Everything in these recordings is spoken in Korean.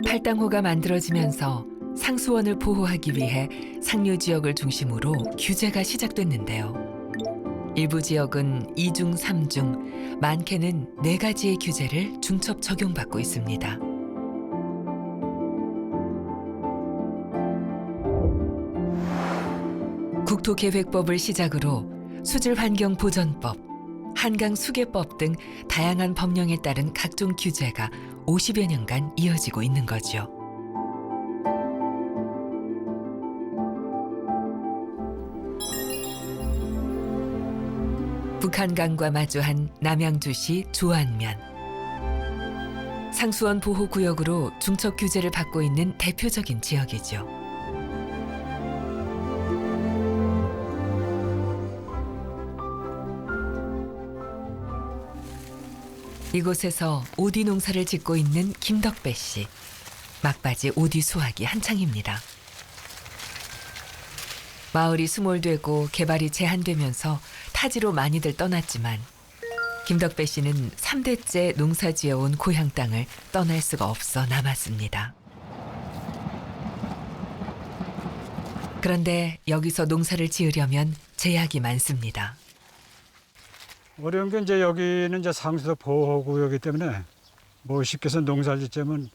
팔당호가 만들어지면서 상수원을 보호하기 위해 상류 지역을 중심으로 규제가 시작됐는데요. 일부 지역은 2중, 3중, 많게는 4가지의 규제를 중첩 적용받고 있습니다. 국토계획법을 시작으로 수질환경보전법, 한강수계법 등 다양한 법령에 따른 각종 규제가 50여 년간 이어지고 있는 거죠. 북한강과 마주한 남양주시 조안면. 상수원 보호구역으로 중첩 규제를 받고 있는 대표적인 지역이죠. 이곳에서 오디 농사를 짓고 있는 김덕배 씨. 막바지 오디 수확이 한창입니다. 마을이 수몰되고 개발이 제한되면서 타지로 많이들 떠났지만 김덕배 씨는 3대째 농사지어온 고향 땅을 떠날 수가 없어 남았습니다. 그런데 여기서 농사를 지으려면 제약이 많습니다. 어려운 게 이제 여기는 이제 상수도 보호구역이기 때문에 뭐 쉽게 해서 농사를 짓자면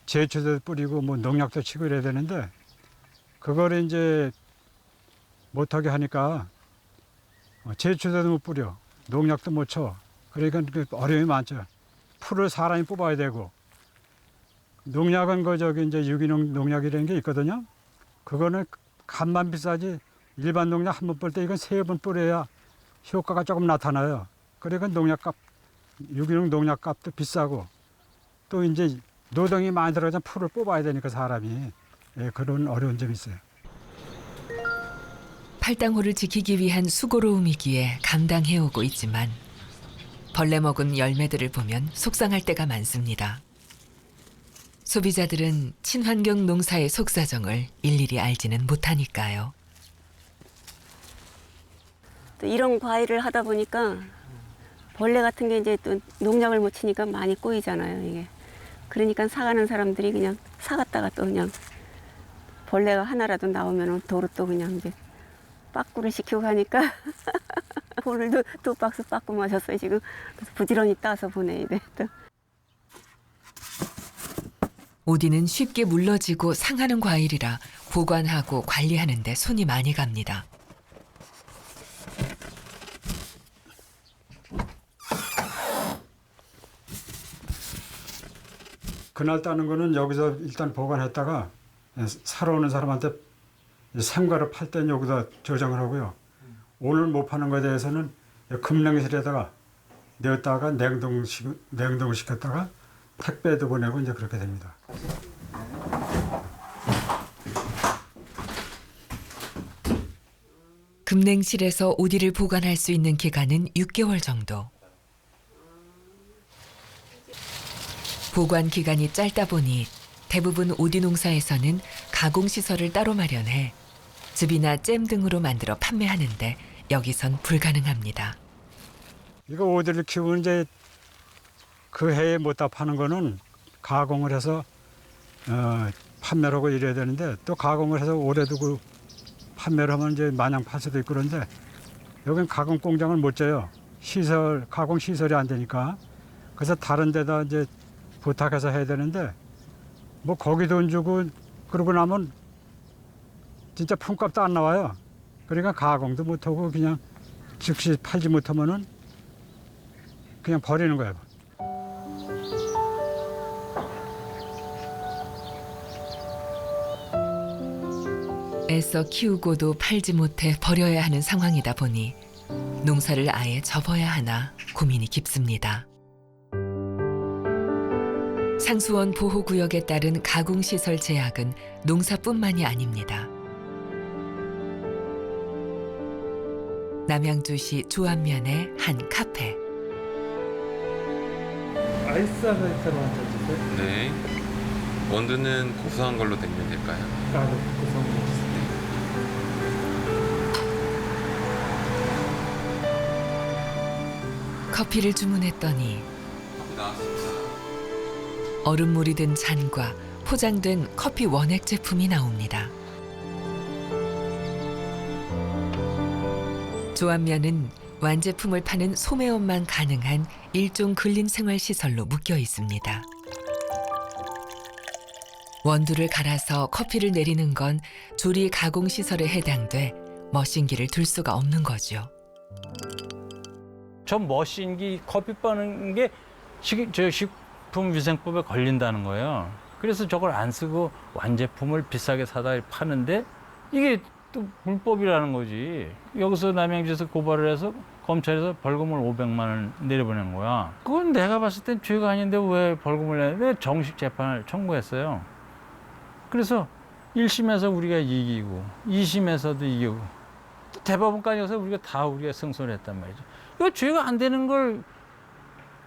제초도 뿌리고 뭐 농약도 치고 이래야 되는데 그거를 이제 못하게 하니까 제초도 못 뿌려 농약도 못 쳐. 그러니까 어려움이 많죠. 풀을 사람이 뽑아야 되고 농약은 그 저기 이제 유기농 농약이라는 게 있거든요. 그거는 값만 비싸지 일반 농약 한 번 뿌릴 때 이건 3번 뿌려야 효과가 조금 나타나요. 그러니까 농약값, 유기농 농약값도 비싸고 또 이제 노동이 많이 들어가서 풀을 뽑아야 되니까 사람이 그런 어려운 점이 있어요. 팔당호를 지키기 위한 수고로움이기에 감당해오고 있지만 벌레 먹은 열매들을 보면 속상할 때가 많습니다. 소비자들은 친환경 농사의 속사정을 일일이 알지는 못하니까요. 또 이런 과일을 하다 보니까 벌레 같은 게 이제 또 농약을 못 치니까 많이 꼬이잖아요, 이게. 그러니까 사가는 사람들이 그냥 사갔다가 또 그냥 벌레가 하나라도 나오면 도로 또 그냥 이제 빠꾸를 시키고 가니까 오늘도 2박스 빠꾸 마셨어요, 지금. 그래서 부지런히 따서 보내야 돼, 또. 오디는 쉽게 물러지고 상하는 과일이라 보관하고 관리하는 데 손이 많이 갑니다. 그날 따는 거는 여기서 일단 보관했다가 사러 오는 사람한테 생과를 팔 땐 여기다 저장을 하고요. 오늘 못 파는 거에 대해서는 급냉실에다가 넣었다가 냉동을 시켰다가 택배도 보내고 이제 그렇게 됩니다. 급냉실에서 오디를 보관할 수 있는 기간은 6개월 정도. 보관 기간이 짧다 보니 대부분 오디 농사에서는 가공시설을 따로 마련해 즙이나 잼 등으로 만들어 판매하는데 여기선 불가능합니다. 이거 오디를 키우는 이제 그 해에 못 다 파는 거는 가공을 해서 판매를 하고 이래야 되는데 또 가공을 해서 오래 두고 판매를 하면 이제 마냥 팔 수도 있고 그런데 여긴 가공 공장을 못 져요. 가공 시설이 안 되니까. 그래서 다른 데다 이제 부탁해서 해야 되는데 뭐 거기 돈 주고 그러고 나면 진짜 품값도 안 나와요. 그러니까 가공도 못하고 그냥 즉시 팔지 못하면은 그냥 버리는 거예요. 애써 키우고도 팔지 못해 버려야 하는 상황이다 보니 농사를 아예 접어야 하나 고민이 깊습니다. 상수원 보호구역에 따른 가공시설 제약은 농사뿐만이 아닙니다. 남양주시 조안면의 한 카페. 아이스 아메리카노 한 잔 주세요. 네. 원두는 고소한 걸로 내면 될까요? 고소한 거 주세요. 커피를 주문했더니 나왔습니다. 얼음물이 든 잔과 포장된 커피 원액 제품이 나옵니다. 조합면은 완제품을 파는 소매업만 가능한 일종 근린생활시설로 묶여 있습니다. 원두를 갈아서 커피를 내리는 건 조리 가공시설에 해당돼 머신기를 둘 수가 없는 거죠. 저 머신기 커피 빠는 게 식품위생법에 걸린다는 거예요. 그래서 저걸 안 쓰고 완제품을 비싸게 사다 파는데 이게 또 불법이라는 거지. 여기서 남양주에서 고발을 해서 검찰에서 벌금을 500만 원 내려보낸 거야. 그건 내가 봤을 땐 죄가 아닌데 왜 벌금을 내는데 정식 재판을 청구했어요. 그래서 1심에서 우리가 이기고 2심에서도 이기고 대법원까지 가서 우리가 승소를 했단 말이죠. 이거 죄가 안 되는 걸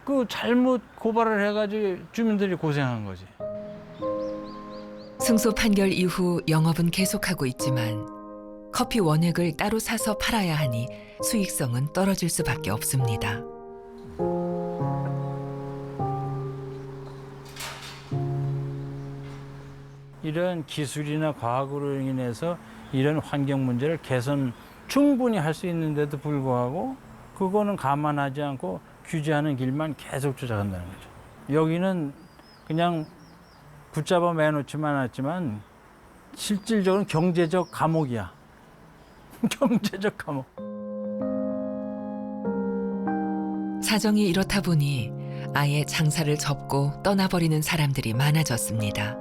그 잘못 고발을 해가지고 주민들이 고생한 거지. 승소 판결 이후 영업은 계속하고 있지만 커피 원액을 따로 사서 팔아야 하니 수익성은 떨어질 수밖에 없습니다. 이런 기술이나 과학으로 인해서 이런 환경 문제를 개선 충분히 할 수 있는데도 불구하고 그거는 감안하지 않고 규제하는 길만 계속 쫓아간다는 거죠. 여기는 그냥 붙잡아 매놓지만 않았지만 실질적으로 경제적 감옥이야. 경제적 감옥. 사정이 이렇다 보니 아예 장사를 접고 떠나버리는 사람들이 많아졌습니다.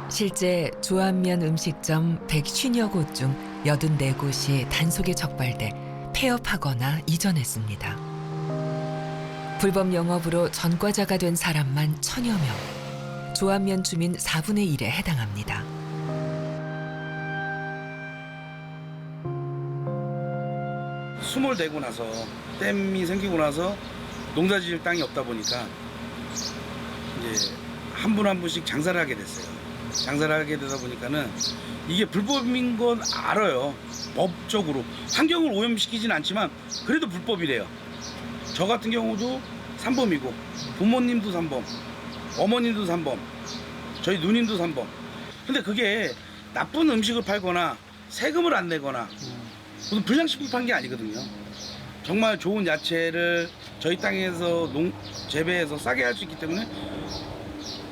실제 조합면 음식점 150여 곳 중 84곳이 단속에 적발돼 폐업하거나 이전했습니다. 불법 영업으로 전과자가 된 사람만 1000여 명, 조합면 주민 4분의 1에 해당합니다. 수몰되고 나서 댐이 생기고 나서 농사지을 땅이 없다 보니까 이제 한 분 한 분씩 장사를 하게 됐어요. 장사를 하게 되다 보니까는 이게 불법인 건 알아요. 법적으로 환경을 오염시키진 않지만 그래도 불법이래요. 저 같은 경우도 산범이고 부모님도 산범, 어머님도 산범, 저희 누님도 산범. 근데 그게 나쁜 음식을 팔거나 세금을 안 내거나 무슨 불량식품 판 게 아니거든요. 정말 좋은 야채를 저희 땅에서 재배해서 싸게 할 수 있기 때문에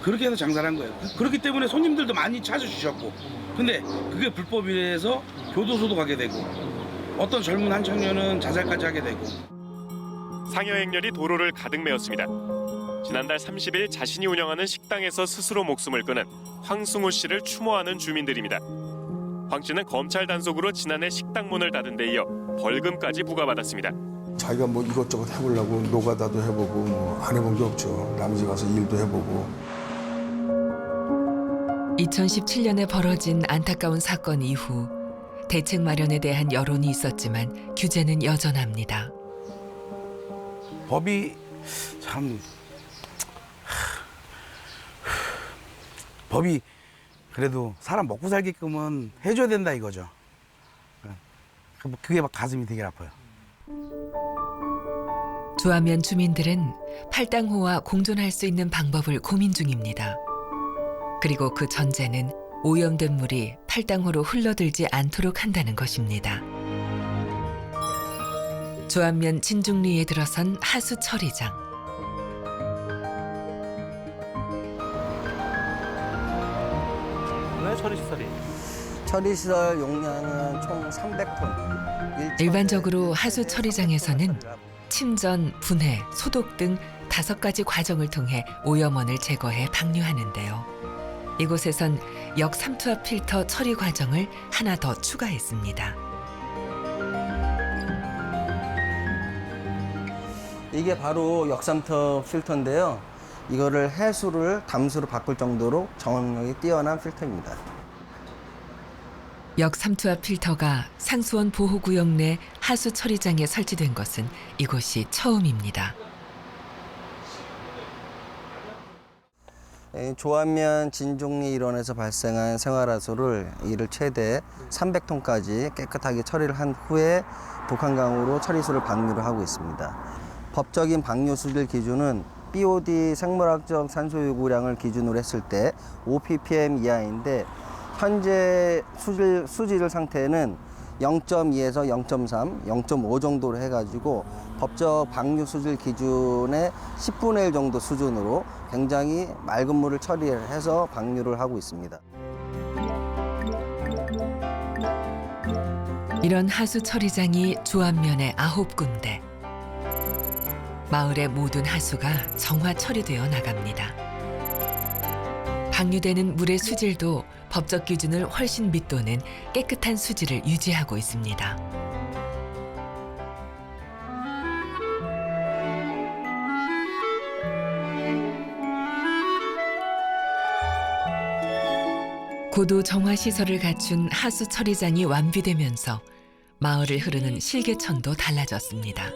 그렇게 해서 장사를 한 거예요. 그렇기 때문에 손님들도 많이 찾아주셨고, 근데 그게 불법이라서 교도소도 가게 되고 어떤 젊은 한 청년은 자살까지 하게 되고. 상여 행렬이 도로를 가득 메웠습니다. 지난달 30일 자신이 운영하는 식당에서 스스로 목숨을 끊은 황승우 씨를 추모하는 주민들입니다. 황 씨는 검찰 단속으로 지난해 식당 문을 닫은 데 이어 벌금까지 부과받았습니다. 자기가 뭐 이것저것 해보려고 노가다도 해보고 뭐 안 해본 게 없죠. 남의 집 가서 일도 해보고. 2017년에 벌어진 안타까운 사건 이후 대책 마련에 대한 여론이 있었지만 규제는 여전합니다. 법이 참 법이 그래도 사람 먹고 살게끔은 해줘야 된다 이거죠. 그게 막 가슴이 되게 아파요. 조합면 주민들은 팔당호와 공존할 수 있는 방법을 고민 중입니다. 그리고 그 전제는 오염된 물이 팔당호로 흘러들지 않도록 한다는 것입니다. 조합면 진중리에 들어선 하수 처리장. 왜 처리시설이? 처리시설 용량은 총 300톤. 일반적으로 하수 처리장에서는 침전, 분해, 소독 등 5가지 과정을 통해 오염원을 제거해 방류하는데요. 이곳에선 역삼투압 필터 처리 과정을 하나 더 추가했습니다. 이게 바로 역삼투압 필터인데요. 이거를 해수를 담수로 바꿀 정도로 정확력이 뛰어난 필터입니다. 역삼투압 필터가 상수원 보호구역 내 하수 처리장에 설치된 것은 이곳이 처음입니다. 조합면 진중리 일원에서 발생한 생활하수를 이를 최대 300톤까지 깨끗하게 처리를 한 후에 북한강으로 처리수를 방류를 하고 있습니다. 법적인 방류 수질 기준은 BOD 생물학적 산소 요구량을 기준으로 했을 때 5ppm 이하인데 현재 수질 상태는 0.2에서 0.3, 0.5 정도로 해가지고 법적 방류 수질 기준의 10분의 1 정도 수준으로 굉장히 맑은 물을 처리해서 방류를 하고 있습니다. 이런 하수 처리장이 조안면에 9군데. 마을의 모든 하수가 정화 처리되어 나갑니다. 방류되는 물의 수질도 법적 기준을 훨씬 밑도는 깨끗한 수질을 유지하고 있습니다. 고도 정화 시설을 갖춘 하수 처리장이 완비되면서 마을을 흐르는 실개천도 달라졌습니다.